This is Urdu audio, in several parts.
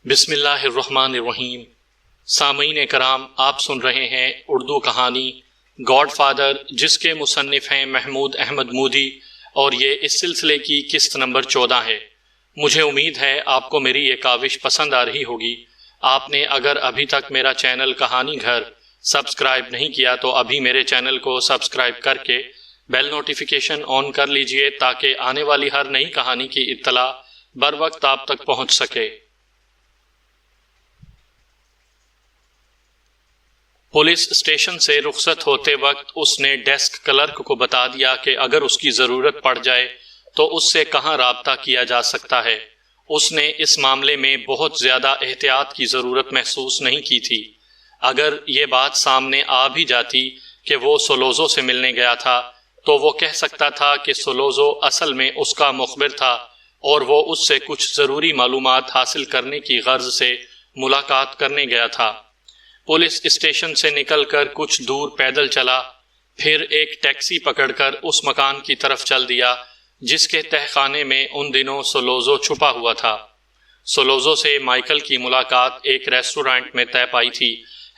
بسم اللہ الرحمن الرحیم۔ سامعین کرام، آپ سن رہے ہیں اردو کہانی گاڈ فادر، جس کے مصنف ہیں محمود احمد مودی، اور یہ اس سلسلے کی قسط نمبر 14 ہے۔ مجھے امید ہے آپ کو میری یہ کاوش پسند آ رہی ہوگی۔ آپ نے اگر ابھی تک میرا چینل کہانی گھر سبسکرائب نہیں کیا تو ابھی میرے چینل کو سبسکرائب کر کے بیل نوٹیفیکیشن آن کر لیجئے تاکہ آنے والی ہر نئی کہانی کی اطلاع بر وقت آپ تک پہنچ سکے۔ پولیس اسٹیشن سے رخصت ہوتے وقت اس نے ڈیسک کلرک کو بتا دیا کہ اگر اس کی ضرورت پڑ جائے تو اس سے کہاں رابطہ کیا جا سکتا ہے۔ اس نے اس معاملے میں بہت زیادہ احتیاط کی ضرورت محسوس نہیں کی تھی۔ اگر یہ بات سامنے آ بھی جاتی کہ وہ سولوزو سے ملنے گیا تھا تو وہ کہہ سکتا تھا کہ سولوزو اصل میں اس کا مخبر تھا اور وہ اس سے کچھ ضروری معلومات حاصل کرنے کی غرض سے ملاقات کرنے گیا تھا۔ پولیس اسٹیشن سے نکل کر کچھ دور پیدل چلا، پھر ایک ٹیکسی پکڑ کر اس مکان کی طرف چل دیا جس کے تہہ خانے میں ان دنوں سولوزو چھپا ہوا تھا۔ سولوزو سے مائیکل کی ملاقات ایک ریسٹورانٹ میں طے پائی تھی۔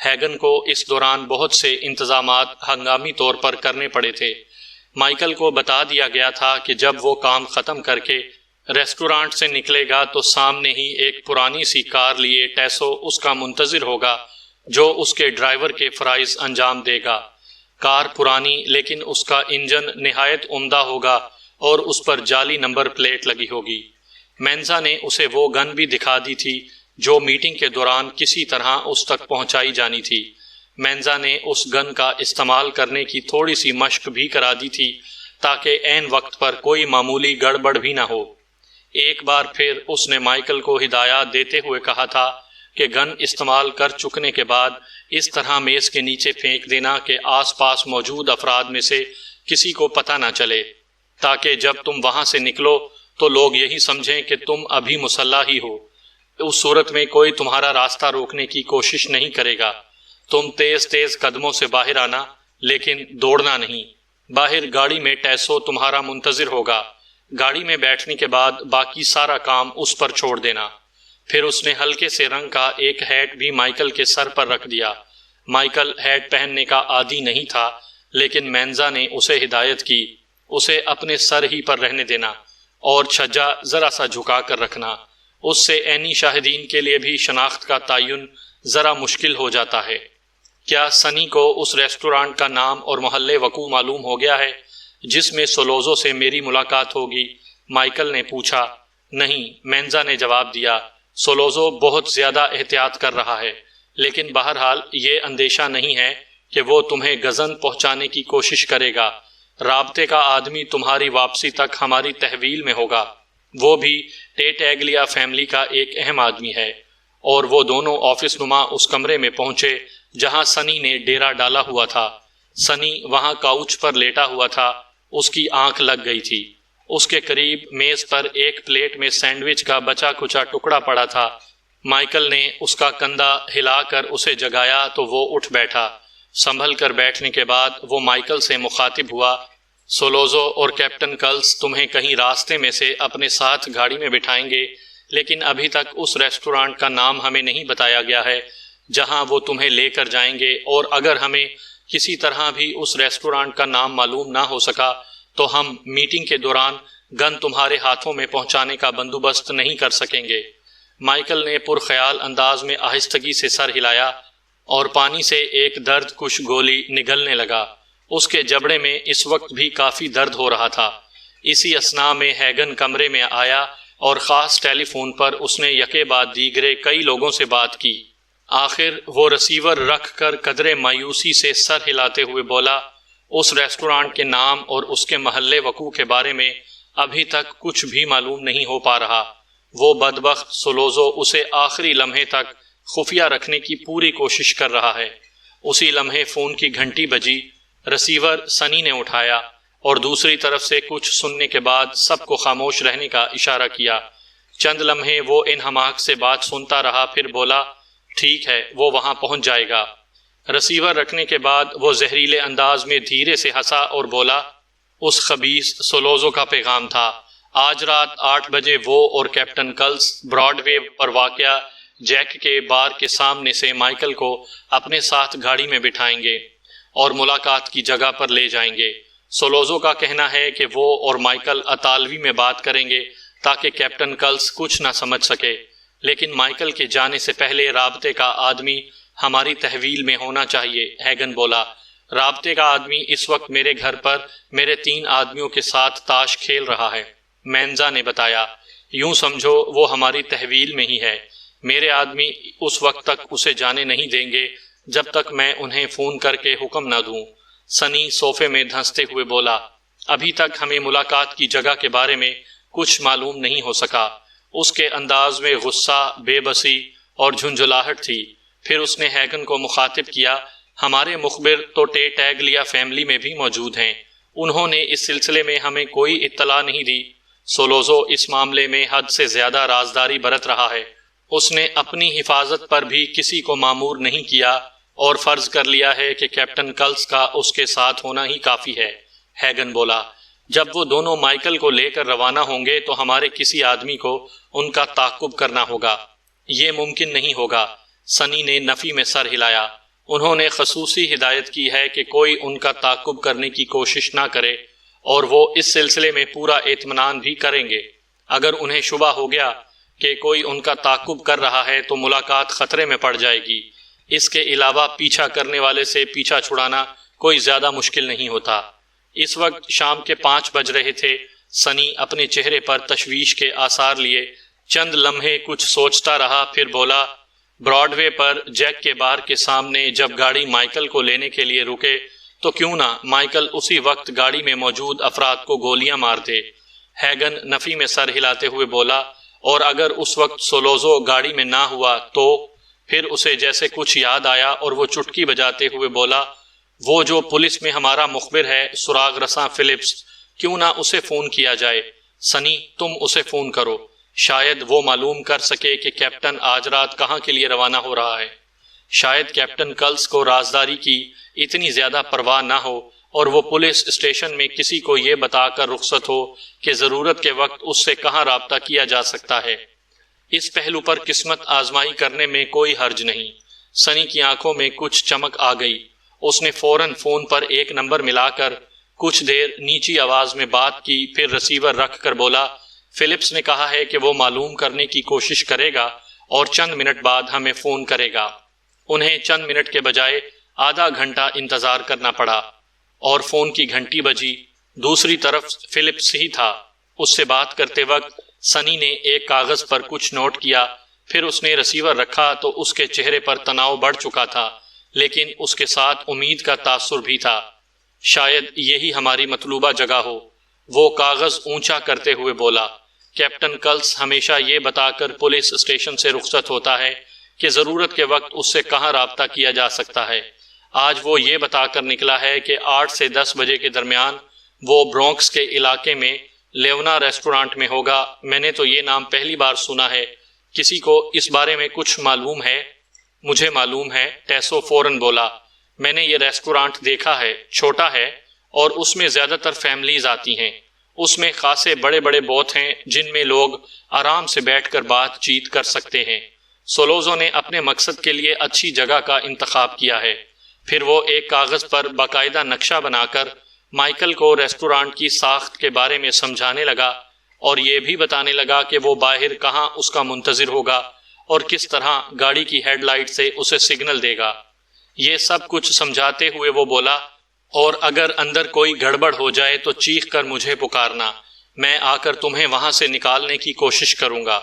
ہیگن کو اس دوران بہت سے انتظامات ہنگامی طور پر کرنے پڑے تھے۔ مائیکل کو بتا دیا گیا تھا کہ جب وہ کام ختم کر کے ریسٹورانٹ سے نکلے گا تو سامنے ہی ایک پرانی سی کار لیے ٹیسو اس کا منتظر ہوگا جو اس کے ڈرائیور کے فرائض انجام دے گا۔ کار پرانی لیکن اس کا انجن نہایت عمدہ ہوگا اور اس پر جعلی نمبر پلیٹ لگی ہوگی۔ مینزا نے اسے وہ گن بھی دکھا دی تھی جو میٹنگ کے دوران کسی طرح اس تک پہنچائی جانی تھی۔ مینزا نے اس گن کا استعمال کرنے کی تھوڑی سی مشق بھی کرا دی تھی تاکہ عین وقت پر کوئی معمولی گڑبڑ بھی نہ ہو۔ ایک بار پھر اس نے مائیکل کو ہدایات دیتے ہوئے کہا تھا کہ گن استعمال کر چکنے کے بعد اس طرح میز کے نیچے پھینک دینا کہ آس پاس موجود افراد میں سے کسی کو پتہ نہ چلے، تاکہ جب تم وہاں سے نکلو تو لوگ یہی سمجھیں کہ تم ابھی مسلح ہی ہو۔ اس صورت میں کوئی تمہارا راستہ روکنے کی کوشش نہیں کرے گا۔ تم تیز تیز قدموں سے باہر آنا، لیکن دوڑنا نہیں۔ باہر گاڑی میں ٹیسو تمہارا منتظر ہوگا۔ گاڑی میں بیٹھنے کے بعد باقی سارا کام اس پر چھوڑ دینا۔ پھر اس نے ہلکے سے رنگ کا ایک ہیٹ بھی مائیکل کے سر پر رکھ دیا۔ مائیکل ہیٹ پہننے کا عادی نہیں تھا، لیکن مینزا نے اسے ہدایت کی اسے اپنے سر ہی پر رہنے دینا اور چھجا ذرا سا جھکا کر رکھنا۔ اس سے عینی شاہدین کے لیے بھی شناخت کا تعین ذرا مشکل ہو جاتا ہے۔ کیا سنی کو اس ریسٹورانٹ کا نام اور محلے وقوع معلوم ہو گیا ہے جس میں سولوزو سے میری ملاقات ہوگی؟ مائیکل نے پوچھا۔ نہیں، مینزا نے جواب دیا۔ سولوزو بہت زیادہ احتیاط کر رہا ہے، لیکن بہرحال یہ اندیشہ نہیں ہے کہ وہ تمہیں غزن پہنچانے کی کوشش کرے گا۔ رابطے کا آدمی تمہاری واپسی تک ہماری تحویل میں ہوگا۔ وہ بھی ٹیٹیگلیا فیملی کا ایک اہم آدمی ہے۔ اور وہ دونوں آفس نما اس کمرے میں پہنچے جہاں سنی نے ڈیرا ڈالا ہوا تھا۔ سنی وہاں کاؤچ پر لیٹا ہوا تھا، اس کی آنکھ لگ گئی تھی۔ اس کے قریب میز پر ایک پلیٹ میں سینڈوچ کا بچا کچا ٹکڑا پڑا تھا۔ مائیکل نے اس کا کندھا ہلا کر اسے جگایا تو وہ اٹھ بیٹھا۔ سنبھل کر بیٹھنے کے بعد وہ مائیکل سے مخاطب ہوا۔ سولوزو اور کیپٹن کلس تمہیں کہیں راستے میں سے اپنے ساتھ گاڑی میں بٹھائیں گے، لیکن ابھی تک اس ریسٹورانٹ کا نام ہمیں نہیں بتایا گیا ہے جہاں وہ تمہیں لے کر جائیں گے، اور اگر ہمیں کسی طرح بھی اس ریسٹورانٹ کا نام معلوم نہ ہو سکا تو ہم میٹنگ کے دوران گن تمہارے ہاتھوں میں پہنچانے کا بندوبست نہیں کر سکیں گے۔ مائیکل نے پرخیال انداز میں آہستگی سے سر ہلایا اور پانی سے ایک درد کش گولی نگلنے لگا۔ اس کے جبڑے میں اس وقت بھی کافی درد ہو رہا تھا۔ اسی اثناء میں ہیگن کمرے میں آیا اور خاص ٹیلی فون پر اس نے یکے بعد دیگرے کئی لوگوں سے بات کی۔ آخر وہ رسیور رکھ کر قدرے مایوسی سے سر ہلاتے ہوئے بولا، اس ریسٹورانٹ کے نام اور اس کے محلے وقوع کے بارے میں ابھی تک کچھ بھی معلوم نہیں ہو پا رہا۔ وہ بدبخت سولوزو اسے آخری لمحے تک خفیہ رکھنے کی پوری کوشش کر رہا ہے۔ اسی لمحے فون کی گھنٹی بجی۔ رسیور سنی نے اٹھایا اور دوسری طرف سے کچھ سننے کے بعد سب کو خاموش رہنے کا اشارہ کیا۔ چند لمحے وہ انہماک سے بات سنتا رہا، پھر بولا، ٹھیک ہے، وہ وہاں پہنچ جائے گا۔ رسیور رکھنے کے بعد وہ زہریلے انداز میں دھیرے سے ہنسا اور بولا، اس خبیث سولوزو کا پیغام تھا۔ آج رات 8 بجے وہ اور کیپٹن کلس براڈ وے پر واقع جیک کے بار کے سامنے سے مائیکل کو اپنے ساتھ گاڑی میں بٹھائیں گے اور ملاقات کی جگہ پر لے جائیں گے۔ سولوزو کا کہنا ہے کہ وہ اور مائیکل اطالوی میں بات کریں گے تاکہ کیپٹن کلس کچھ نہ سمجھ سکے، لیکن مائیکل کے جانے سے پہلے رابطے کا آدمی ہماری تحویل میں ہونا چاہیے، ہیگن بولا۔ رابطے کا آدمی اس وقت میرے گھر پر میرے 3 آدمیوں کے ساتھ تاش کھیل رہا ہے، مینزا نے بتایا۔ یوں سمجھو وہ ہماری تحویل میں ہی ہے۔ میرے آدمی اس وقت تک اسے جانے نہیں دیں گے جب تک میں انہیں فون کر کے حکم نہ دوں، سنی صوفے میں دھنستے ہوئے بولا۔ ابھی تک ہمیں ملاقات کی جگہ کے بارے میں کچھ معلوم نہیں ہو سکا۔ اس کے انداز میں غصہ، بے بسی اور جھنجھلاہٹ تھی۔ پھر اس نے ہیگن کو مخاطب کیا، ہمارے مخبر تو ٹیگ لیا فیملی میں بھی موجود ہیں، انہوں نے اس سلسلے میں ہمیں کوئی اطلاع نہیں دی۔ سولوزو اس معاملے میں حد سے زیادہ رازداری برت رہا ہے۔ اس نے اپنی حفاظت پر بھی کسی کو مامور نہیں کیا اور فرض کر لیا ہے کہ کیپٹن کلس کا اس کے ساتھ ہونا ہی کافی ہے، ہیگن بولا۔ جب وہ دونوں مائیکل کو لے کر روانہ ہوں گے تو ہمارے کسی آدمی کو ان کا تعاقب کرنا ہوگا۔ یہ ممکن نہیں ہوگا، سنی نے نفی میں سر ہلایا۔ انہوں نے خصوصی ہدایت کی ہے کہ کوئی ان کا تعاقب کرنے کی کوشش نہ کرے اور وہ اس سلسلے میں پورا اطمینان بھی کریں گے۔ اگر انہیں شبہ ہو گیا کہ کوئی ان کا تعاقب کر رہا ہے تو ملاقات خطرے میں پڑ جائے گی۔ اس کے علاوہ پیچھا کرنے والے سے پیچھا چھڑانا کوئی زیادہ مشکل نہیں ہوتا۔ اس وقت شام کے 5 بج رہے تھے۔ سنی اپنے چہرے پر تشویش کے آثار لیے چند لمحے کچھ سوچتا رہا، پھر بولا، براڈ وے پر جیک کے بار کے سامنے جب گاڑی مائیکل کو لینے کے لیے رکے تو کیوں نہ مائیکل اسی وقت گاڑی میں موجود افراد کو گولیاں مار دے۔ ہیگن نفی میں سر ہلاتے ہوئے بولا، اور اگر اس وقت سولوزو گاڑی میں نہ ہوا تو؟ پھر اسے جیسے کچھ یاد آیا اور وہ چٹکی بجاتے ہوئے بولا، وہ جو پولیس میں ہمارا مخبر ہے، سراغ رساں فلپس، کیوں نہ اسے فون کیا جائے؟ سنی، تم اسے فون کرو، شاید وہ معلوم کر سکے کہ کیپٹن آج رات کہاں کے لیے روانہ ہو رہا ہے۔ شاید کیپٹن کلس کو رازداری کی اتنی زیادہ پرواہ نہ ہو اور وہ پولیس اسٹیشن میں کسی کو یہ بتا کر رخصت ہو کہ ضرورت کے وقت اس سے کہاں رابطہ کیا جا سکتا ہے۔ اس پہلو پر قسمت آزمائی کرنے میں کوئی حرج نہیں۔ سنی کی آنکھوں میں کچھ چمک آ گئی۔ اس نے فوراً فون پر ایک نمبر ملا کر کچھ دیر نیچی آواز میں بات کی، پھر رسیور رکھ کر بولا، فلپس نے کہا ہے کہ وہ معلوم کرنے کی کوشش کرے گا اور چند منٹ بعد ہمیں فون کرے گا۔ انہیں چند منٹ کے بجائے آدھا گھنٹہ انتظار کرنا پڑا اور فون کی گھنٹی بجی۔ دوسری طرف فلپس ہی تھا۔ اس سے بات کرتے وقت سنی نے ایک کاغذ پر کچھ نوٹ کیا، پھر اس نے رسیور رکھا تو اس کے چہرے پر تناؤ بڑھ چکا تھا، لیکن اس کے ساتھ امید کا تاثر بھی تھا۔ شاید یہی ہماری مطلوبہ جگہ ہو، وہ کاغذ اونچا کرتے ہوئے بولا۔ کیپٹن کلس ہمیشہ یہ بتا کر پولیس اسٹیشن سے رخصت ہوتا ہے کہ ضرورت کے وقت اس سے کہاں رابطہ کیا جا سکتا ہے۔ آج وہ یہ بتا کر نکلا ہے کہ 8 سے 10 بجے کے درمیان وہ برونکس کے علاقے میں لیونا ریسٹورانٹ میں ہوگا۔ میں نے تو یہ نام پہلی بار سنا ہے، کسی کو اس بارے میں کچھ معلوم ہے؟ مجھے معلوم ہے، ٹیسو فوراً بولا۔ میں نے یہ ریسٹورانٹ دیکھا ہے، چھوٹا ہے اور اس میں زیادہ تر فیملیز آتی ہیں۔ اس میں خاصے بڑے بڑے بوت ہیں جن میں لوگ آرام سے بیٹھ کر بات چیت کر سکتے ہیں۔ سولوزو نے اپنے مقصد کے لیے اچھی جگہ کا انتخاب کیا ہے۔ پھر وہ ایک کاغذ پر باقاعدہ نقشہ بنا کر مائیکل کو ریسٹورانٹ کی ساخت کے بارے میں سمجھانے لگا اور یہ بھی بتانے لگا کہ وہ باہر کہاں اس کا منتظر ہوگا اور کس طرح گاڑی کی ہیڈ لائٹ سے اسے سگنل دے گا۔ یہ سب کچھ سمجھاتے ہوئے وہ بولا، اور اگر اندر کوئی گڑبڑ ہو جائے تو چیخ کر مجھے پکارنا، میں آ کر تمہیں وہاں سے نکالنے کی کوشش کروں گا۔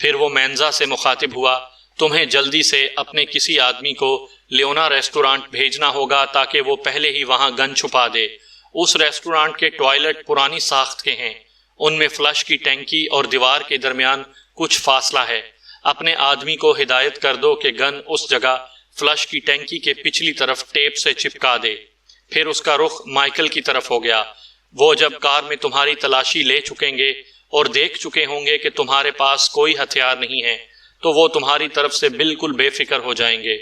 پھر وہ مینزا سے مخاطب ہوا، تمہیں جلدی سے اپنے کسی آدمی کو لیونا ریسٹورانٹ بھیجنا ہوگا تاکہ وہ پہلے ہی وہاں گن چھپا دے۔ اس ریسٹورانٹ کے ٹوائلٹ پرانی ساخت کے ہیں، ان میں فلش کی ٹینکی اور دیوار کے درمیان کچھ فاصلہ ہے۔ اپنے آدمی کو ہدایت کر دو کہ گن اس جگہ فلش کی ٹینکی کے پچھلی طرف ٹیپ سے چپکا دے۔ پھر اس کا رخ مائیکل کی طرف ہو گیا۔ وہ جب کار میں تمہاری تلاشی لے چکیں گے اور دیکھ چکے ہوں گے کہ تمہارے پاس کوئی ہتھیار نہیں ہے تو وہ تمہاری طرف سے بالکل بے فکر ہو جائیں گے۔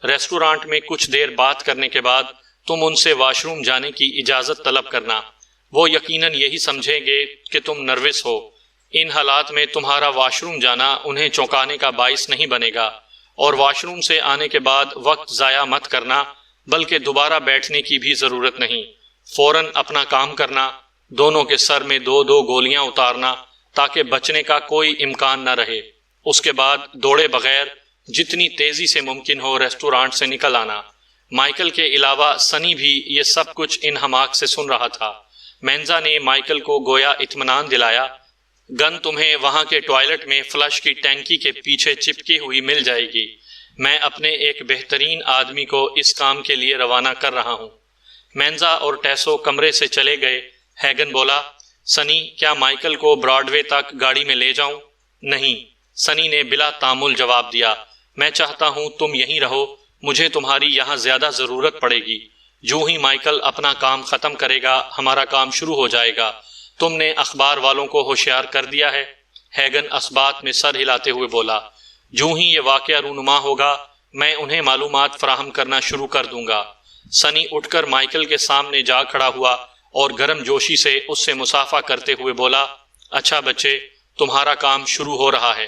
ریسٹورانٹ میں کچھ دیر بات کرنے کے بعد تم ان سے واش روم جانے کی اجازت طلب کرنا۔ وہ یقیناً یہی سمجھیں گے کہ تم نروس ہو، ان حالات میں تمہارا واش روم جانا انہیں چونکانے کا باعث نہیں بنے گا، اور واش روم سے آنے کے بعد وقت ضائع مت کرنا، بلکہ دوبارہ بیٹھنے کی بھی ضرورت نہیں، فوراً اپنا کام کرنا، دونوں کے سر میں 2 گولیاں اتارنا تاکہ بچنے کا کوئی امکان نہ رہے۔ اس کے بعد دوڑے بغیر جتنی تیزی سے ممکن ہو ریسٹورانٹ سے نکل آنا۔ مائیکل کے علاوہ سنی بھی یہ سب کچھ انہماک سے سن رہا تھا۔ مینزا نے مائیکل کو گویا اطمینان دلایا، گن تمہیں وہاں کے ٹوائلٹ میں فلش کی ٹینکی کے پیچھے چپکی ہوئی مل جائے گی۔ میں اپنے ایک بہترین آدمی کو اس کام کے لیے روانہ کر رہا ہوں۔ مینزا اور ٹیسو کمرے سے چلے گئے۔ ہیگن بولا، سنی، کیا مائیکل کو براڈ وے تک گاڑی میں لے جاؤں؟ نہیں، سنی نے بلا تامل جواب دیا، میں چاہتا ہوں تم یہیں رہو، مجھے تمہاری یہاں زیادہ ضرورت پڑے گی۔ جو ہی مائیکل اپنا کام ختم کرے گا ہمارا کام شروع ہو جائے گا۔ تم نے اخبار والوں کو ہوشیار کر دیا ہے؟ ہیگن اثبات میں سر ہلاتے ہوئے بولا، جو ہی یہ واقعہ رونما ہوگا میں انہیں معلومات فراہم کرنا شروع کر دوں گا۔ سنی اٹھ کر مائیکل کے سامنے جا کھڑا ہوا اور گرم جوشی سے اس سے مصافحہ کرتے ہوئے بولا، اچھا بچے، تمہارا کام شروع ہو رہا ہے۔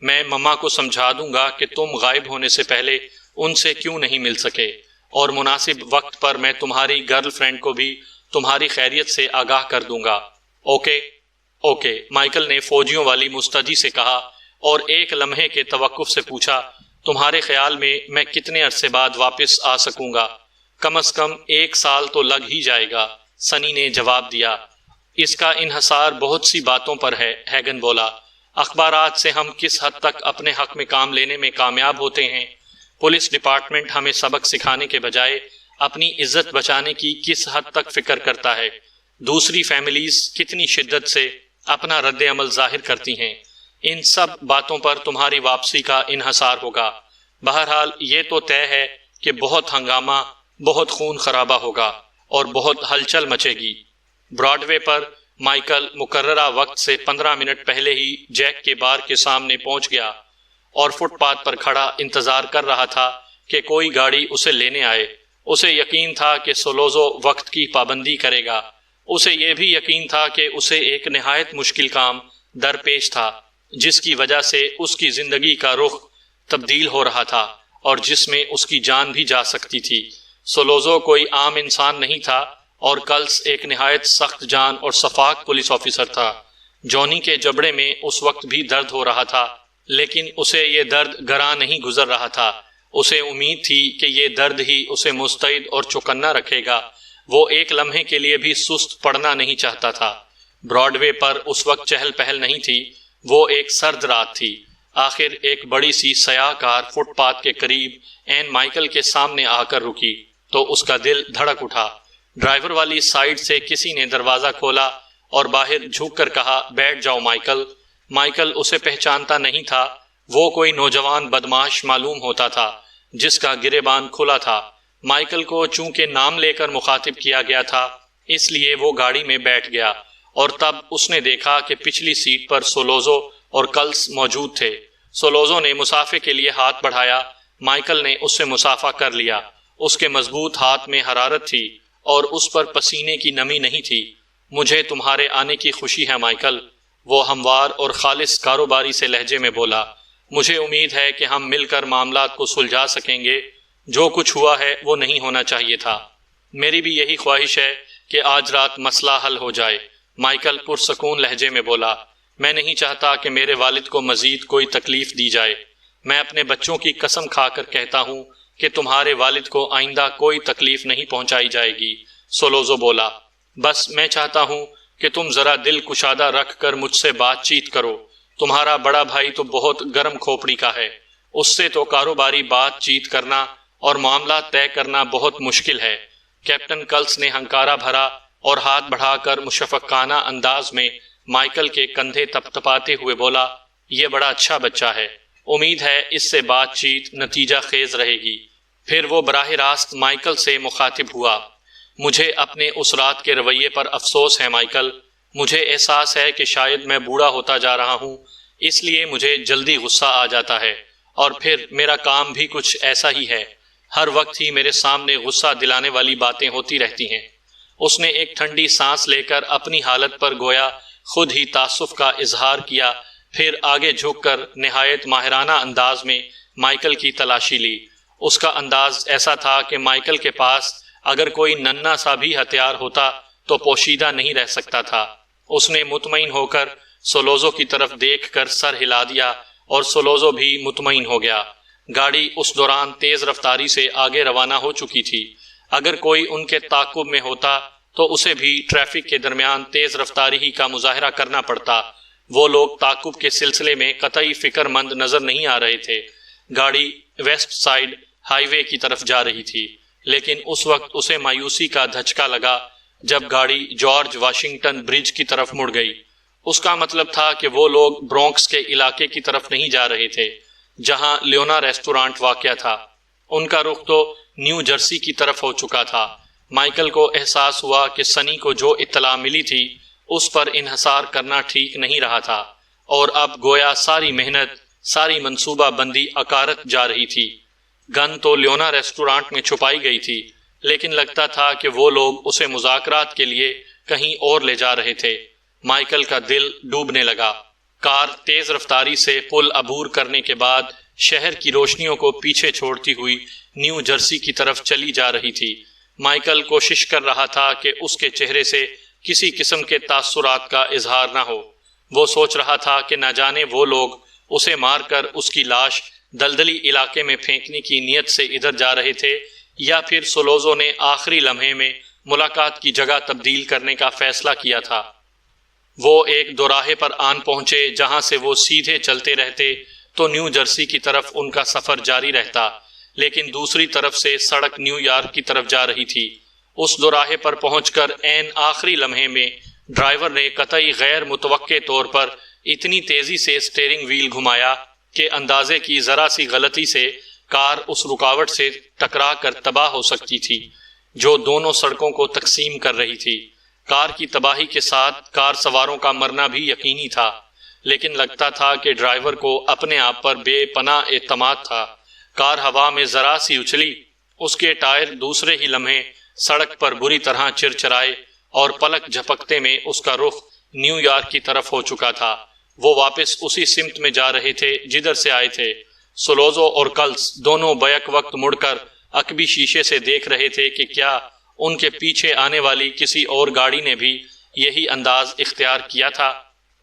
میں مما کو سمجھا دوں گا کہ تم غائب ہونے سے پہلے ان سے کیوں نہیں مل سکے، اور مناسب وقت پر میں تمہاری گرل فرینڈ کو بھی تمہاری خیریت سے آگاہ کر دوں گا۔ اوکے اوکے، مائیکل نے فوجیوں والی مستعدی سے کہا اور ایک لمحے کے توقف سے پوچھا، تمہارے خیال میں کتنے عرصے بعد واپس آ سکوں گا؟ کم از کم 1 سال تو لگ ہی جائے گا، سنی نے جواب دیا۔ اس کا انحصار بہت سی باتوں پر ہے، ہیگن بولا۔ اخبارات سے ہم کس حد تک اپنے حق میں کام لینے میں کامیاب ہوتے ہیں، پولیس ڈپارٹمنٹ ہمیں سبق سکھانے کے بجائے اپنی عزت بچانے کی کس حد تک فکر کرتا ہے، دوسری فیملیز کتنی شدت سے اپنا رد عمل ظاہر کرتی ہیں، ان سب باتوں پر تمہاری واپسی کا انحصار ہوگا۔ بہرحال یہ تو طے ہے کہ بہت ہنگامہ، بہت خون خرابہ ہوگا اور بہت ہلچل مچے گی۔ براڈ وے پر مائیکل مقررہ وقت سے 15 منٹ پہلے ہی جیک کے بار کے سامنے پہنچ گیا اور فٹ پاتھ پر کھڑا انتظار کر رہا تھا کہ کوئی گاڑی اسے لینے آئے۔ اسے یقین تھا کہ سولوزو وقت کی پابندی کرے گا۔ اسے یہ بھی یقین تھا کہ اسے ایک نہایت مشکل کام درپیش تھا، جس کی وجہ سے اس کی زندگی کا رخ تبدیل ہو رہا تھا اور جس میں اس کی جان بھی جا سکتی تھی۔ سولوزو کوئی عام انسان نہیں تھا اور کلس ایک نہایت سخت جان اور شفاق پولیس آفیسر تھا۔ جونی کے جبڑے میں اس وقت بھی درد ہو رہا تھا، لیکن اسے یہ درد گراں نہیں گزر رہا تھا۔ اسے امید تھی کہ یہ درد ہی اسے مستعد اور چوکنا رکھے گا۔ وہ ایک لمحے کے لیے بھی سست پڑنا نہیں چاہتا تھا۔ براڈ وے پر اس وقت چہل پہل نہیں تھی، وہ ایک سرد رات تھی۔ آخر ایک بڑی سی سیاہ کار فٹ پاتھ کے قریب این مائیکل کے سامنے آ کر رکی تو اس کا دل دھڑک اٹھا۔ ڈرائیور والی سائیڈ سے کسی نے دروازہ کھولا اور باہر جھک کر کہا، بیٹھ جاؤ مائیکل۔ مائیکل اسے پہچانتا نہیں تھا۔ وہ کوئی نوجوان بدماش معلوم ہوتا تھا جس کا گریبان کھلا تھا۔ مائیکل کو چونکہ نام لے کر مخاطب کیا گیا تھا اس لیے وہ گاڑی میں بیٹھ گیا، اور تب اس نے دیکھا کہ پچھلی سیٹ پر سولوزو اور کلس موجود تھے۔ سولوزو نے مصافحے کے لیے ہاتھ بڑھایا، مائیکل نے اس سے مصافحہ کر لیا۔ اس کے مضبوط ہاتھ میں حرارت تھی اور اس پر پسینے کی نمی نہیں تھی۔ مجھے تمہارے آنے کی خوشی ہے مائیکل، وہ ہموار اور خالص کاروباری سے لہجے میں بولا۔ مجھے امید ہے کہ ہم مل کر معاملات کو سلجھا سکیں گے۔ جو کچھ ہوا ہے وہ نہیں ہونا چاہیے تھا۔ میری بھی یہی خواہش ہے کہ آج رات مسئلہ حل ہو جائے، مائیکل پرسکون لہجے میں بولا۔ میں نہیں چاہتا کہ میرے والد کو مزید کوئی تکلیف دی جائے۔ میں اپنے بچوں کی قسم کھا کر کہتا ہوں کہ تمہارے والد کو آئندہ کوئی تکلیف نہیں پہنچائی جائے گی، سولوزو بولا۔ بس میں چاہتا ہوں کہ تم ذرا دل کشادہ رکھ کر مجھ سے بات چیت کرو۔ تمہارا بڑا بھائی تو بہت گرم کھوپڑی کا ہے، اس سے تو کاروباری بات چیت کرنا اور معاملات طے کرنا بہت مشکل ہے۔ کیپٹن کلس نے ہنکارا بھرا اور ہاتھ بڑھا کر مشفقانہ انداز میں مائیکل کے کندھے تپتپاتے ہوئے بولا، یہ بڑا اچھا بچہ ہے، امید ہے اس سے بات چیت نتیجہ خیز رہے گی۔ پھر وہ براہ راست مائیکل سے مخاطب ہوا۔ مجھے اپنے اس رات کے رویے پر افسوس ہے مائیکل، مجھے احساس ہے کہ شاید میں بوڑھا ہوتا جا رہا ہوں، اس لیے مجھے جلدی غصہ آ جاتا ہے، اور پھر میرا کام بھی کچھ ایسا ہی ہے، ہر وقت ہی میرے سامنے غصہ دلانے والی باتیں ہوتی رہتی ہیں۔ اس نے ایک ٹھنڈی سانس لے کر اپنی حالت پر گویا خود ہی تعصب کا اظہار کیا، پھر آگے جھک کر نہایت ماہرانہ انداز میں مائیکل کی تلاشی لی۔ اس کا انداز ایسا تھا کہ مائیکل کے پاس اگر کوئی ننھا سا بھی ہتھیار ہوتا تو پوشیدہ نہیں رہ سکتا تھا۔ اس نے مطمئن ہو کر سولوزو کی طرف دیکھ کر سر ہلا دیا اور سولوزو بھی مطمئن ہو گیا۔ گاڑی اس دوران تیز رفتاری سے آگے روانہ ہو چکی تھی۔ اگر کوئی ان کے تعاقب میں ہوتا تو اسے بھی ٹریفک کے درمیان تیز رفتاری ہی کا مظاہرہ کرنا پڑتا۔ وہ لوگ تعاقب کے سلسلے میں قطعی فکر مند نظر نہیں آ رہے تھے۔ گاڑی ویسٹ سائیڈ ہائی وے کی طرف جا رہی تھی، لیکن اس وقت اسے مایوسی کا دھچکا لگا جب گاڑی جارج واشنگٹن برج کی طرف مڑ گئی۔ اس کا مطلب تھا کہ وہ لوگ برونکس کے علاقے کی طرف نہیں جا رہے تھے جہاں لیونا ریسٹورانٹ واقع تھا۔ ان کا رخ تو نیو جرسی کی طرف ہو چکا تھا۔ مائیکل کو احساس ہوا کہ سنی کو جو اطلاع ملی تھی اس پر انحصار کرنا ٹھیک نہیں رہا تھا، اور اب گویا ساری محنت، ساری منصوبہ بندی عکارت جا رہی تھی۔ گن تو لیونا ریسٹورانٹ میں چھپائی گئی تھی، لیکن لگتا تھا کہ وہ لوگ اسے مذاکرات کے لیے کہیں اور لے جا رہے تھے۔ مائیکل کا دل ڈوبنے لگا۔ کار تیز رفتاری سے پل عبور کرنے کے بعد شہر کی روشنیوں کو پیچھے چھوڑتی ہوئی نیو جرسی کی طرف چلی جا رہی تھی۔ مائیکل کوشش کر رہا تھا کہ اس کے چہرے سے کسی قسم کے تاثرات کا اظہار نہ ہو۔ وہ سوچ رہا تھا کہ نہ جانے وہ لوگ اسے مار کر اس کی لاش دلدلی علاقے میں پھینکنے کی نیت سے ادھر جا رہے تھے، یا پھر سولوزو نے آخری لمحے میں ملاقات کی جگہ تبدیل کرنے کا فیصلہ کیا تھا۔ وہ ایک دوراہے پر آن پہنچے جہاں سے وہ سیدھے چلتے رہتے تو نیو جرسی کی طرف ان کا سفر جاری رہتا، لیکن دوسری طرف سے سڑک نیو یارک کی طرف جا رہی تھی۔ اس دوراہے پر پہنچ کر عین آخری لمحے میں ڈرائیور نے قطعی غیر متوقع طور پر اتنی تیزی سے سٹیئرنگ وہیل گھمایا کہ اندازے کی ذرا سی غلطی سے کار اس رکاوٹ سے ٹکرا کر تباہ ہو سکتی تھی جو دونوں سڑکوں کو تقسیم کر رہی تھی۔ کار کی تباہی کے ساتھ کار سواروں کا مرنا بھی یقینی تھا، لیکن لگتا تھا کہ ڈرائیور کو اپنے آپ پر بے پناہ اعتماد تھا۔ کار ہوا میں ذرا سی اچھلی، اس کے ٹائر دوسرے ہی لمحے سڑک پر بری طرح چرچرائے اور پلک جھپکتے میں اس کا رخ نیو یارک کی طرف ہو چکا تھا۔ وہ واپس اسی سمت میں جا رہے تھے جدھر سے آئے تھے۔ سولوزو اور کلس دونوں بیک وقت مڑ کر عقبی شیشے سے دیکھ رہے تھے کہ کیا ان کے پیچھے آنے والی کسی اور گاڑی نے بھی یہی انداز اختیار کیا تھا۔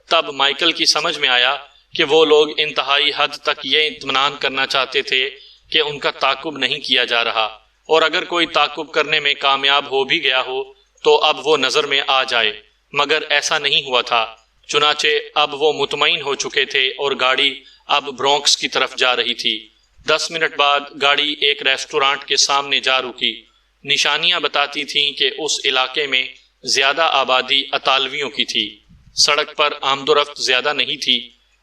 تب مائیکل کی سمجھ میں آیا کہ وہ لوگ انتہائی حد تک یہ اطمینان کرنا چاہتے تھے کہ ان کا تعاقب نہیں کیا جا رہا، اور اگر کوئی تعاقب کرنے میں کامیاب ہو بھی گیا ہو تو اب وہ نظر میں آ جائے، مگر ایسا نہیں ہوا تھا۔ چنانچہ اب وہ مطمئن ہو چکے تھے اور گاڑی اب برونکس کی طرف جا رہی تھی۔ 10 منٹ بعد گاڑی ایک ریسٹورانٹ کے سامنے جا رکی۔ نشانیاں بتاتی تھیں کہ اس علاقے میں زیادہ آبادی اطالویوں کی تھی۔ سڑک پر آمد و رفت زیادہ نہیں تھی،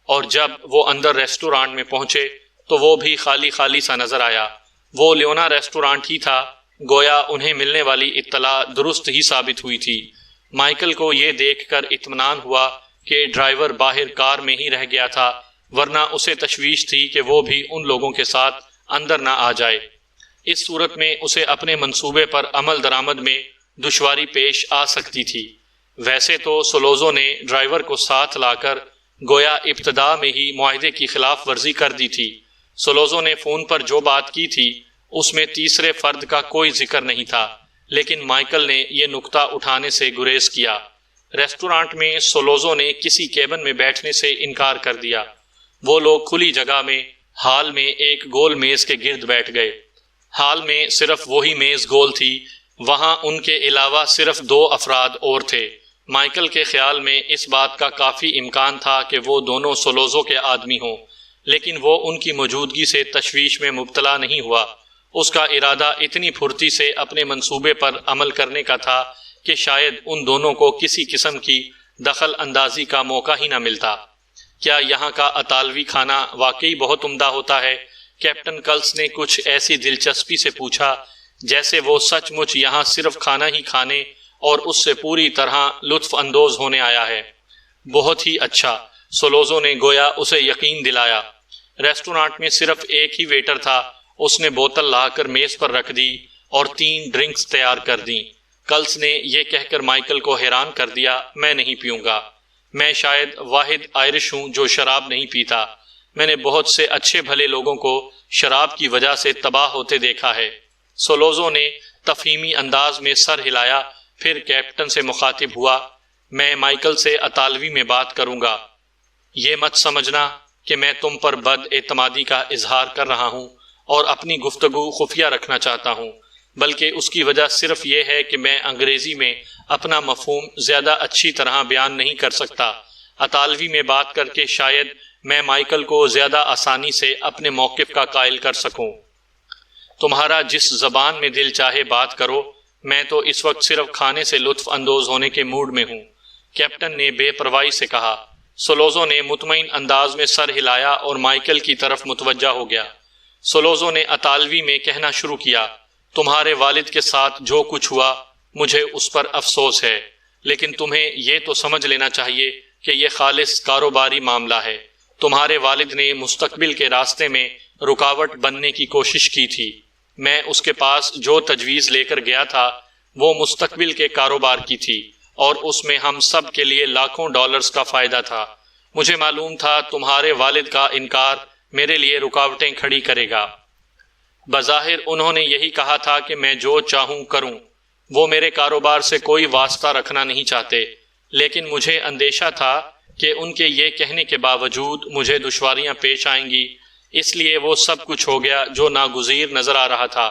اور جب وہ اندر ریسٹورانٹ میں پہنچے تو وہ بھی خالی خالی سا نظر آیا۔ وہ لیونا ریسٹورانٹ ہی تھا، گویا انہیں ملنے والی اطلاع درست ہی ثابت ہوئی تھی۔ مائیکل کو یہ دیکھ کر اطمینان ہوا کہ ڈرائیور باہر کار میں ہی رہ گیا تھا، ورنہ اسے تشویش تھی کہ وہ بھی ان لوگوں کے ساتھ اندر نہ آ جائے۔ اس صورت میں اسے اپنے منصوبے پر عمل درآمد میں دشواری پیش آ سکتی تھی۔ ویسے تو سولوزو نے ڈرائیور کو ساتھ لا کر گویا ابتدا میں ہی معاہدے کی خلاف ورزی کر دی تھی۔ سولوزو نے فون پر جو بات کی تھی اس میں تیسرے فرد کا کوئی ذکر نہیں تھا، لیکن مائیکل نے یہ نکتہ اٹھانے سے گریز کیا۔ ریسٹورانٹ میں سولوزو نے کسی کیبن میں بیٹھنے سے انکار کر دیا۔ وہ لوگ کھلی جگہ میں ہال میں ایک گول میز کے گرد بیٹھ گئے۔ ہال میں صرف وہی میز گول تھی، وہاں ان کے علاوہ صرف 2 افراد اور تھے۔ مائیکل کے خیال میں اس بات کا کافی امکان تھا کہ وہ دونوں سولوزو کے آدمی ہوں، لیکن وہ ان کی موجودگی سے تشویش میں مبتلا نہیں ہوا۔ اس کا ارادہ اتنی پھرتی سے اپنے منصوبے پر عمل کرنے کا تھا کہ شاید ان دونوں کو کسی قسم کی دخل اندازی کا موقع ہی نہ ملتا۔ کیا یہاں کا اطالوی کھانا واقعی بہت عمدہ ہوتا ہے؟ کیپٹن کلس نے کچھ ایسی دلچسپی سے پوچھا جیسے وہ سچ مچ یہاں صرف کھانا ہی کھانے اور اس سے پوری طرح لطف اندوز ہونے آیا ہے۔ بہت ہی اچھا، سولوزو نے گویا اسے یقین دلایا۔ ریسٹورانٹ میں صرف ایک ہی ویٹر تھا، اس نے بوتل لا کر میز پر رکھ دی اور 3 ڈرنکس تیار کر دیں۔ کلس نے یہ کہہ کر مائیکل کو حیران کر دیا، میں نہیں پیوں گا۔ میں شاید واحد آئرش ہوں جو شراب نہیں پیتا۔ میں نے بہت سے اچھے بھلے لوگوں کو شراب کی وجہ سے تباہ ہوتے دیکھا ہے۔ سولوزو نے تفہیمی انداز میں سر ہلایا، پھر کیپٹن سے مخاطب ہوا، میں مائیکل سے اطالوی میں بات کروں گا۔ یہ مت سمجھنا کہ میں تم پر بد اعتمادی کا اظہار کر رہا ہوں اور اپنی گفتگو خفیہ رکھنا چاہتا ہوں، بلکہ اس کی وجہ صرف یہ ہے کہ میں انگریزی میں اپنا مفہوم زیادہ اچھی طرح بیان نہیں کر سکتا۔ اطالوی میں بات کر کے شاید میں مائیکل کو زیادہ آسانی سے اپنے موقف کا قائل کر سکوں۔ تمہارا جس زبان میں دل چاہے بات کرو، میں تو اس وقت صرف کھانے سے لطف اندوز ہونے کے موڈ میں ہوں، کیپٹن نے بے پرواہی سے کہا۔ سولوزو نے مطمئن انداز میں سر ہلایا اور مائیکل کی طرف متوجہ ہو گیا۔ سولوزو نے اطالوی میں کہنا شروع کیا، تمہارے والد کے ساتھ جو کچھ ہوا مجھے اس پر افسوس ہے، لیکن تمہیں یہ تو سمجھ لینا چاہیے کہ یہ خالص کاروباری معاملہ ہے۔ تمہارے والد نے مستقبل کے راستے میں رکاوٹ بننے کی کوشش کی تھی۔ میں اس کے پاس جو تجویز لے کر گیا تھا وہ مستقبل کے کاروبار کی تھی، اور اس میں ہم سب کے لیے لاکھوں ڈالرز کا فائدہ تھا۔ مجھے معلوم تھا تمہارے والد کا انکار میرے لیے رکاوٹیں کھڑی کرے گا۔ بظاہر انہوں نے یہی کہا تھا کہ میں جو چاہوں کروں، وہ میرے کاروبار سے کوئی واسطہ رکھنا نہیں چاہتے، لیکن مجھے اندیشہ تھا کہ ان کے یہ کہنے کے باوجود مجھے دشواریاں پیش آئیں گی، اس لیے وہ سب کچھ ہو گیا جو ناگزیر نظر آ رہا تھا۔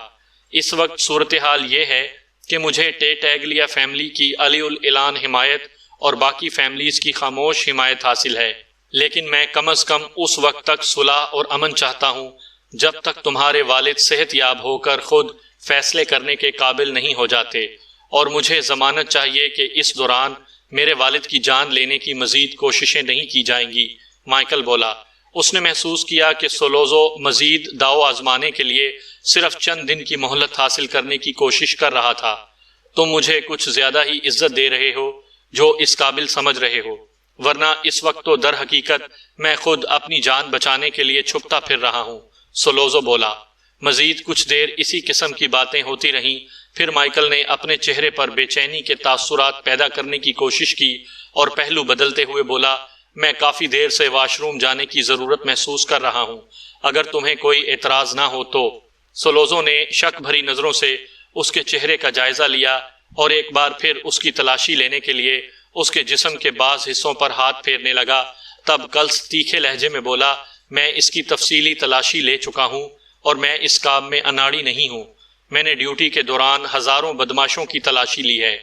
اس وقت صورتحال یہ ہے کہ مجھے ٹیٹیگلیا فیملی کی علی الاعلان حمایت اور باقی فیملیز کی خاموش حمایت حاصل ہے، لیکن میں کم از کم اس وقت تک صلح اور امن چاہتا ہوں جب تک تمہارے والد صحت یاب ہو کر خود فیصلے کرنے کے قابل نہیں ہو جاتے، اور مجھے ضمانت چاہیے کہ اس دوران میرے والد کی جان لینے کی مزید کوششیں نہیں کی جائیں گی۔ مائیکل بولا۔ اس نے محسوس کیا کہ سولوزو مزید داؤ آزمانے کے لیے صرف چند دن کی مہلت حاصل کرنے کی کوشش کر رہا تھا۔ تم مجھے کچھ زیادہ ہی عزت دے رہے ہو جو اس قابل سمجھ رہے ہو، ورنہ اس وقت تو در حقیقت میں خود اپنی جان بچانے کے لیے چھپتا پھر رہا ہوں، سولوزو بولا۔ مزید کچھ دیر اسی قسم کی باتیں ہوتی رہیں، پھر مائیکل نے اپنے چہرے پر بے چینی کے تاثرات پیدا کرنے کی کوشش کی اور پہلو بدلتے ہوئے بولا، میں کافی دیر سے واش روم جانے کی ضرورت محسوس کر رہا ہوں، اگر تمہیں کوئی اعتراض نہ ہو تو۔ سولوزو نے شک بھری نظروں سے اس کے چہرے کا جائزہ لیا اور ایک بار پھر اس کی تلاشی لینے کے لیے اس کے جسم کے بعض حصوں پر ہاتھ پھیرنے لگا۔ تب کلس تیکھے لہجے میں بولا، میں اس کی تفصیلی تلاشی لے چکا ہوں اور میں اس کام میں اناڑی نہیں ہوں۔ میں نے ڈیوٹی کے دوران ہزاروں بدماشوں کی تلاشی لی ہے۔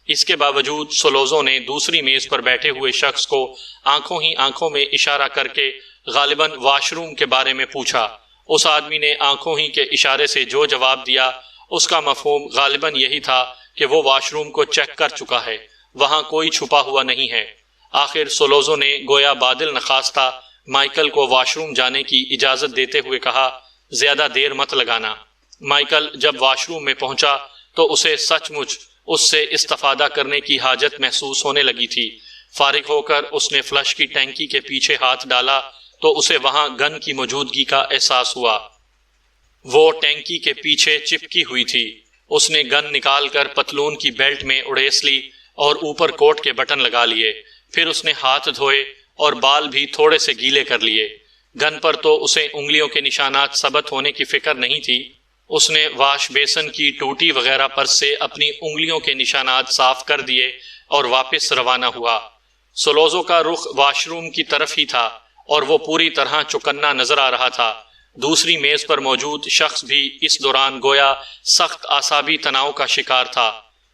اس کے باوجود سولوزو نے دوسری میز پر بیٹھے ہوئے شخص کو آنکھوں ہی آنکھوں میں اشارہ کر کے غالباً واش روم کے بارے میں پوچھا۔ اس آدمی نے آنکھوں ہی کے اشارے سے جو جواب دیا اس کا مفہوم غالباً یہی تھا کہ وہ واش روم کو چیک کر چکا ہے، وہاں کوئی چھپا ہوا نہیں ہے۔ آخر سولوزو نے گویا بادل نخواستہ مائیکل کو واش روم جانے کی اجازت دیتے ہوئے کہا، زیادہ دیر مت لگانا۔ مائیکل جب واش روم میں پہنچا تو اسے سچ مچ اس سے استفادہ کرنے کی حاجت محسوس ہونے لگی تھی۔ فارغ ہو کر اس نے فلش کی ٹینکی کے پیچھے ہاتھ ڈالا تو اسے وہاں گن کی موجودگی کا احساس ہوا۔ وہ ٹینکی کے پیچھے چپکی ہوئی تھی۔ اس نے گن نکال کر پتلون کی بیلٹ میں اڑیس لی اور اوپر کوٹ کے بٹن لگا لیے۔ پھر اس نے ہاتھ دھوئے اور بال بھی تھوڑے سے گیلے کر لیے۔ گن پر تو اسے انگلیوں کے نشانات ثبت ہونے کی فکر نہیں تھی۔ اس نے واش بیسن کی ٹوٹی وغیرہ پر سے اپنی انگلیوں کے نشانات صاف کر دیے اور واپس روانہ ہوا۔ سولوزو کا رخ واش روم کی طرف ہی تھا اور وہ پوری طرح چوکنا نظر آ رہا تھا۔ دوسری میز پر موجود شخص بھی اس دوران گویا سخت اعصابی تناؤ کا شکار تھا۔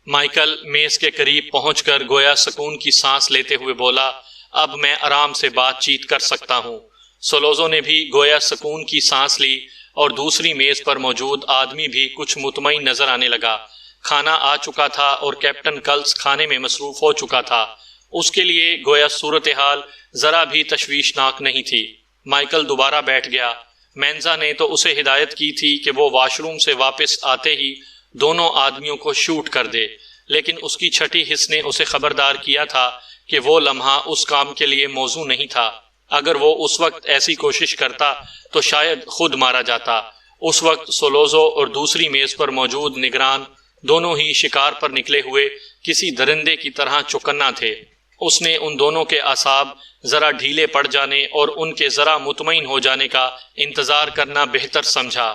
مائیکل میز کے قریب پہنچ کر گویا سکون کی سانس لیتے ہوئے بولا، اب میں آرام سے بات چیت کر سکتا ہوں۔ سولوزو نے بھی گویا سکون کی سانس لی اور دوسری میز پر موجود آدمی بھی کچھ مطمئن نظر آنے لگا۔ کھانا آ چکا تھا اور کیپٹن کلس کھانے میں مصروف ہو چکا تھا۔ اس کے لیے گویا صورتحال ذرا بھی تشویشناک نہیں تھی۔ مائیکل دوبارہ بیٹھ گیا۔ مینزا نے تو اسے ہدایت کی تھی کہ وہ واش روم سے واپس آتے ہی دونوں آدمیوں کو شوٹ کر دے، لیکن اس کی چھٹی حس نے اسے خبردار کیا تھا کہ وہ لمحہ اس کام کے لیے موزوں نہیں تھا۔ اگر وہ اس وقت ایسی کوشش کرتا تو شاید خود مارا جاتا۔ اس وقت سولوزو اور دوسری میز پر موجود نگران دونوں ہی شکار پر نکلے ہوئے کسی درندے کی طرح چوکنا تھے۔ اس نے ان دونوں کے اعصاب ذرا ڈھیلے پڑ جانے اور ان کے ذرا مطمئن ہو جانے کا انتظار کرنا بہتر سمجھا۔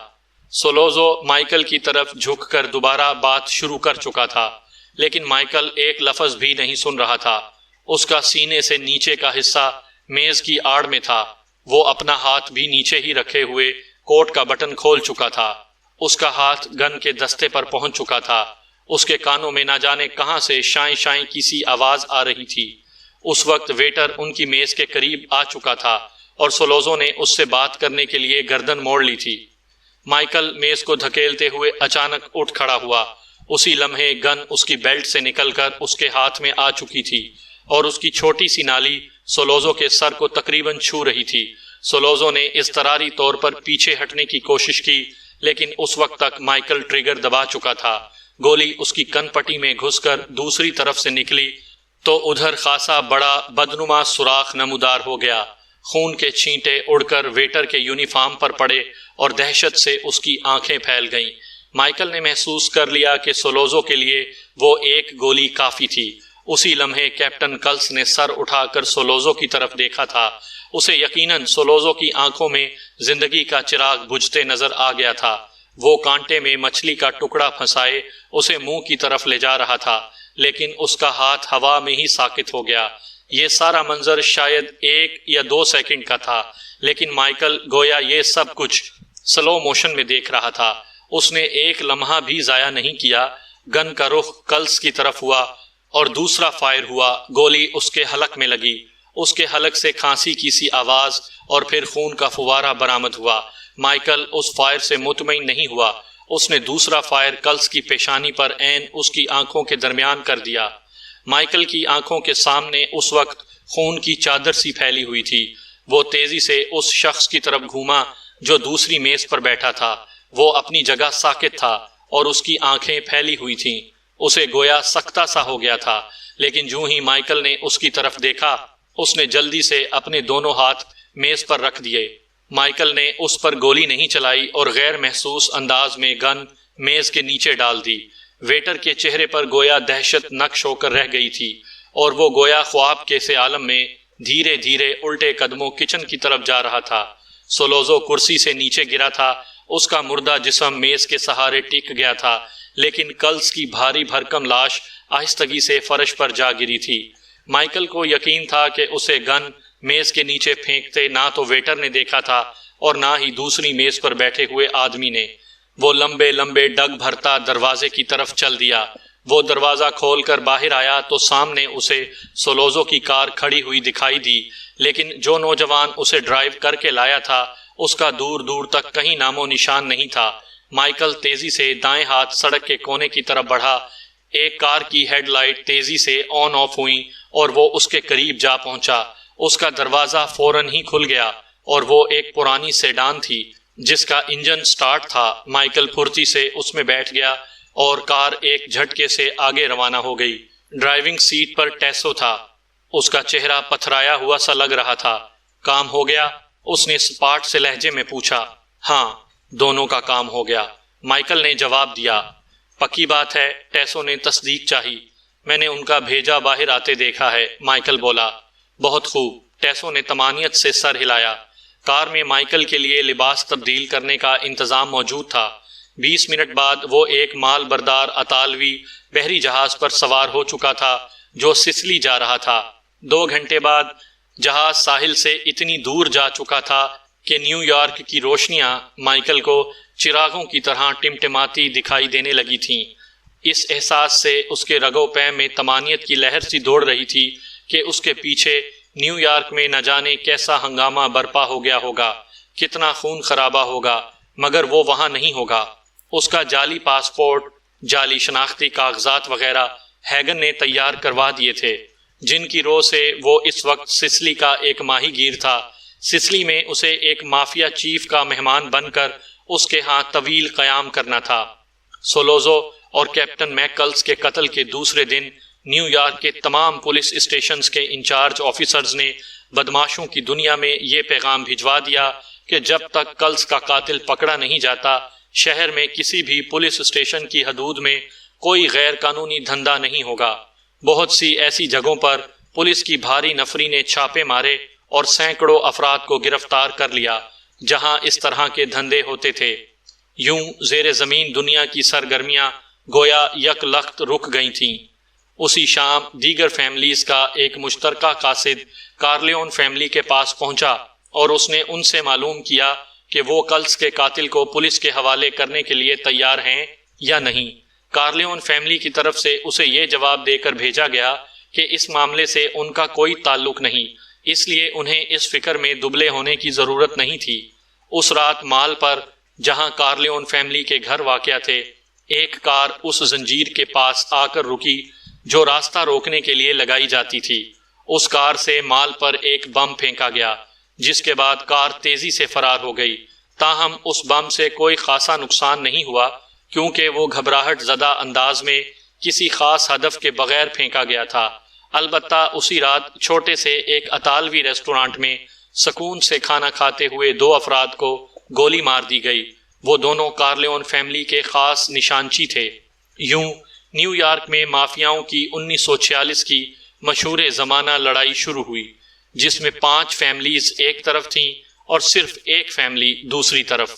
سولوزو مائیکل کی طرف جھک کر دوبارہ بات شروع کر چکا تھا، لیکن مائیکل ایک لفظ بھی نہیں سن رہا تھا۔ اس کا سینے سے نیچے کا حصہ میز کی آڑ میں تھا۔ وہ اپنا ہاتھ بھی نیچے ہی رکھے ہوئے کوٹ کا بٹن کھول چکا تھا۔ اس کا ہاتھ گن کے دستے پر پہنچ چکا تھا۔ اس کے کانوں میں نہ جانے کہاں سے شائیں شائیں کی سی آواز آ رہی تھی۔ اس وقت ویٹر ان کی میز کے قریب آ چکا تھا اور سولوزو نے اس سے بات کرنے کے لیے گردن موڑ لی تھی۔ مائیکل میز کو دھکیلتے ہوئے اچانک اٹھ کھڑا ہوا۔ اسی لمحے گن اس کی بیلٹ سے نکل کر اس کے ہاتھ میں آ چکی تھی اور اس کی چھوٹی سی نالی سولوزو کے سر کو تقریباً چھو رہی تھی۔ سولوزو نے اضطراری طور پر پیچھے ہٹنے کی کوشش کی، لیکن اس وقت تک مائیکل ٹریگر دبا چکا تھا۔ گولی اس کی کن پٹی میں گھس کر دوسری طرف سے نکلی تو ادھر خاصا بڑا بدنما سوراخ نمودار ہو گیا۔ خون کے چھینٹے اڑ کر ویٹر کے یونیفارم پر پڑے اور دہشت سے اس کی آنکھیں پھیل گئیں۔ مائیکل نے محسوس کر لیا کہ سولوزو کے لیے وہ ایک گولی کافی تھی۔ اسی لمحے کیپٹن کلس نے سر اٹھا کر سولوزو کی طرف دیکھا تھا۔ اسے یقیناً سولوزو کی آنکھوں میں زندگی کا چراغ بجھتے نظر آ گیا تھا۔ وہ کانٹے میں مچھلی کا ٹکڑا پھنسائے اسے منہ کی طرف لے جا رہا تھا، لیکن اس کا ہاتھ ہوا میں ہی ساکت ہو گیا۔ یہ سارا منظر شاید 1 یا 2 سیکنڈ کا تھا، لیکن مائیکل گویا یہ سب کچھ سلو موشن میں دیکھ رہا تھا۔ اس نے ایک لمحہ بھی ضائع نہیں کیا۔ گن کا رخ کلس کی طرف ہوا اور دوسرا فائر ہوا۔ گولی اس کے حلق میں لگی۔ اس کے حلق سے کھانسی کی سی آواز اور پھر خون کا فوارہ برآمد ہوا۔ مائیکل اس فائر سے مطمئن نہیں ہوا۔ اس نے دوسرا فائر کلس کی پیشانی پر عین اس کی آنکھوں کے درمیان کر دیا۔ مائیکل کی آنکھوں کے سامنے اس وقت خون کی چادر سی پھیلی ہوئی تھی۔ وہ تیزی سے اس شخص کی طرف گھوما جو دوسری میز پر بیٹھا تھا۔ وہ اپنی جگہ ساکت تھا اور اس کی آنکھیں پھیلی ہوئی تھیں۔ اسے گویا سکتہ سا ہو گیا تھا، لیکن جو ہی مائیکل نے اس کی طرف دیکھا، اس نے جلدی سے اپنے دونوں ہاتھ میز پر رکھ دیے۔ مائیکل نے اس پر گولی نہیں چلائی اور غیر محسوس انداز میں گن میز کے نیچے ڈال دی۔ ویٹر کے چہرے پر گویا دہشت نقش ہو کر رہ گئی تھی اور وہ گویا خواب کے سے عالم میں دھیرے دھیرے الٹے قدموں کچن کی طرف جا رہا تھا۔ سولوزو کرسی سے نیچے گرا تھا۔ اس کا مردہ جسم میز کے سہارے ٹک گیا تھا، لیکن کلس کی بھاری بھرکم لاش آہستگی سے فرش پر جا گری تھی۔ مائیکل کو یقین تھا کہ اسے گن میز کے نیچے پھینکتے نہ تو ویٹر نے دیکھا تھا اور نہ ہی دوسری میز پر بیٹھے ہوئے آدمی نے۔ وہ لمبے لمبے ڈگ بھرتا دروازے کی طرف چل دیا۔ وہ دروازہ کھول کر باہر آیا تو سامنے اسے سولوزو کی کار کھڑی ہوئی دکھائی دی، لیکن جو نوجوان اسے ڈرائیو کر کے لایا تھا اس کا دور دور تک کہیں نام و نشان نہیں تھا۔ مائیکل تیزی سے دائیں ہاتھ سڑک کے کونے کی طرف بڑھا۔ ایک کار کی ہیڈ لائٹ تیزی سے آن آف ہوئی اور وہ اس کے قریب جا پہنچا۔ اس کا دروازہ فوراً ہی کھل گیا اور وہ ایک پرانی سیڈان تھی جس کا انجن سٹارٹ تھا۔ مائیکل پھرتی سے اس میں بیٹھ گیا اور کار ایک جھٹکے سے آگے روانہ ہو گئی۔ ڈرائیونگ سیٹ پر ٹیسو تھا۔ اس کا چہرہ پتھرایا ہوا سا لگ رہا تھا۔ کام ہو گیا؟ اس نے سپاٹ سے لہجے میں پوچھا۔ ہاں، دونوں کا کام ہو گیا، مائیکل نے جواب دیا۔ پکی بات ہے؟ ٹیسو نے تصدیق چاہی۔ میں نے ان کا بھیجا باہر آتے دیکھا ہے، مائیکل بولا۔ بہت خوب، ٹیسو نے طمانیت سے سر ہلایا۔ کار میں مائیکل کے لیے لباس تبدیل کرنے کا انتظام موجود تھا۔ 20 منٹ بعد وہ ایک مال بردار اطالوی بحری جہاز پر سوار ہو چکا تھا جو سسلی جا رہا تھا۔ 2 گھنٹے بعد جہاز ساحل سے اتنی دور جا چکا تھا کہ نیو یارک کی روشنیاں مائیکل کو چراغوں کی طرح ٹمٹماتی دکھائی دینے لگی تھیں۔ اس احساس سے اس کے رگو پے میں طمانیت کی لہر سی دوڑ رہی تھی کہ اس کے پیچھے نیو یارک میں نہ جانے کیسا ہنگامہ برپا ہو گیا ہوگا، کتنا خون خرابہ ہوگا، مگر وہ وہاں نہیں ہوگا۔ اس کا جعلی پاسپورٹ، جعلی شناختی کاغذات وغیرہ ہیگن نے تیار کروا دیے تھے، جن کی رو سے وہ اس وقت سسلی کا ایک ماہی گیر تھا۔ سسلی میں اسے ایک مافیا چیف کا مہمان بن کر اس کے ہاں طویل قیام کرنا تھا۔ سولوزو اور کیپٹن میکلز کے قتل کے دوسرے دن نیو یارک کے تمام پولیس اسٹیشنز کے انچارج آفیسرز نے بدماشوں کی دنیا میں یہ پیغام بھجوا دیا کہ جب تک کلز کا قاتل پکڑا نہیں جاتا، شہر میں کسی بھی پولیس اسٹیشن کی حدود میں کوئی غیر قانونی دھندا نہیں ہوگا۔ بہت سی ایسی جگہوں پر پولیس کی بھاری نفری نے چھاپے مارے اور سینکڑوں افراد کو گرفتار کر لیا جہاں اس طرح کے دھندے ہوتے تھے۔ یوں زیر زمین دنیا کی سرگرمیاں گویا یک لخت رک گئی تھیں۔ اسی شام دیگر فیملیز کا ایک مشترکہ قاصد کارلیون فیملی کے پاس پہنچا اور اس نے ان سے معلوم کیا کہ وہ کلس کے قاتل کو پولیس کے حوالے کرنے کے لیے تیار ہیں یا نہیں۔ کارلیون فیملی کی طرف سے اسے یہ جواب دے کر بھیجا گیا کہ اس معاملے سے ان کا کوئی تعلق نہیں، اس لیے انہیں اس فکر میں دبلے ہونے کی ضرورت نہیں تھی۔ اس رات مال پر جہاں کارلیون فیملی کے گھر واقع تھے، ایک کار اس زنجیر کے پاس آ کر رکی جو راستہ روکنے کے لیے لگائی جاتی تھی۔ اس کار سے مال پر ایک بم پھینکا گیا جس کے بعد کار تیزی سے فرار ہو گئی۔ تاہم اس بم سے کوئی خاصا نقصان نہیں ہوا کیونکہ وہ گھبراہٹ زدہ انداز میں کسی خاص ہدف کے بغیر پھینکا گیا تھا۔ البتہ اسی رات چھوٹے سے ایک اطالوی ریسٹورانٹ میں سکون سے کھانا کھاتے ہوئے 2 افراد کو گولی مار دی گئی۔ وہ دونوں کارلیون فیملی کے خاص نشانچی تھے۔ یوں نیو یارک میں مافیاؤں کی 1946 کی مشہور زمانہ لڑائی شروع ہوئی جس میں 5 فیملیز ایک طرف تھیں اور صرف ایک فیملی دوسری طرف۔